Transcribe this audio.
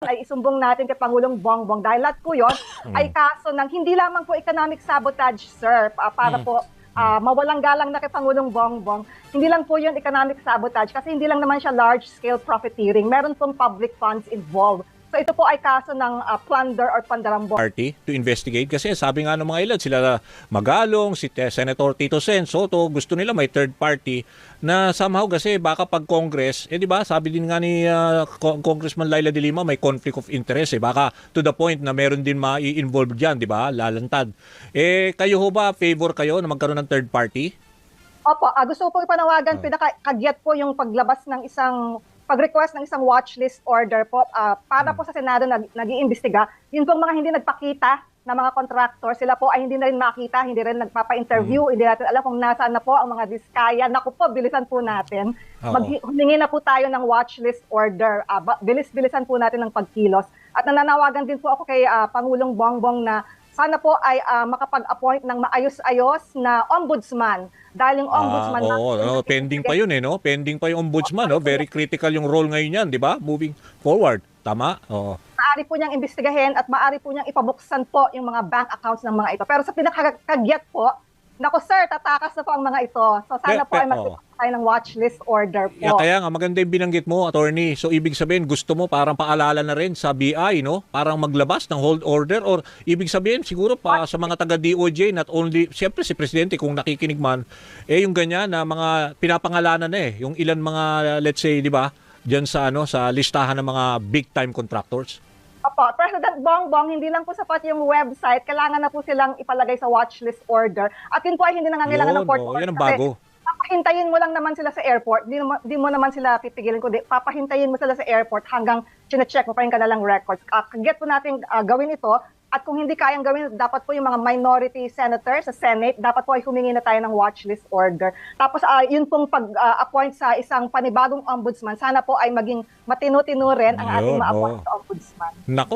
ay isumbong natin kay Pangulong Bongbong dahil lahat po yun ay kaso ng hindi lamang po economic sabotage, sir, para po mawalang galang na kay Pangulong Bongbong. Hindi lang po yun economic sabotage kasi hindi lang naman siya large-scale profiteering. Meron pong public funds involved. So ito po ay kaso ng plunder or pandarambong. Party to investigate kasi sabi nga ng mga ilan sila Magalong, si Senator Tito Sen Soto, gusto nila may third party na somehow kasi baka pag Congress, di ba sabi din nga ni Congressman Laila de Lima may conflict of interest baka to the point na meron din ma-involve diyan, di ba, lalantad. Kayo ho ba favor kayo na magkaroon ng third party? Opo, gusto ko po ipanawagan, pinakagyat po yung paglabas ng pag-request ng isang watchlist order po para po sa Senado nag-iimbestiga. Yun pong mga hindi nagpakita na mga contractor, sila po ay hindi na rin makita, hindi rin nagpapa-interview, hindi natin alam kung nasaan na po ang mga diskaya. Naku po, bilisan po natin. Humingi na po tayo ng watchlist order. Bilisan po natin ng pagkilos. At nananawagan din po ako kay Pangulong Bongbong na sana po ay makapag-appoint ng maayos-ayos na ombudsman. Dahil yung ombudsman pending pa yun no? Pending pa yung ombudsman, Very critical yung role ngayon yan, di ba? Moving forward. Tama? Maaari po niyang imbestigahin at maaari po niyang ipabuksan po yung mga bank accounts ng mga ito. Pero sa pinakakagyat po, naku sir, tatakas na po ang mga ito. So sana po ay magpapakita tayo ng watchlist order po. Kaya nga, maganda yung binanggit mo, attorney. So ibig sabihin, gusto mo parang paalala na rin sa BI, no? Parang maglabas ng hold order or ibig sabihin siguro pa sa mga taga-DOJ, not only, siyempre si Presidente kung nakikinig man, yung ganyan na mga pinapangalanan na yung ilan mga, let's say, di ba, dyan sa, sa listahan ng mga big-time contractors. Opo, President Bongbong, hindi lang po sapat yung website, kailangan na po silang ipalagay sa watchlist order. At yun po ay hindi nangangailangan ng court order. Yan ang bago. Papahintayin mo lang naman sila sa airport, di mo naman sila pipigilin, kundi papahintayin mo sila sa airport hanggang chine-check mo pa yung kanilang records. Get po natin gawin ito. At kung hindi kayang gawin, dapat po yung mga minority senators sa Senate, dapat po ay humingi na tayo ng watchlist order. Tapos yun pong pag-appoint sa isang panibagong ombudsman, sana po ay maging matino-tino rin ang ating ma-appoint sa ombudsman. Nako.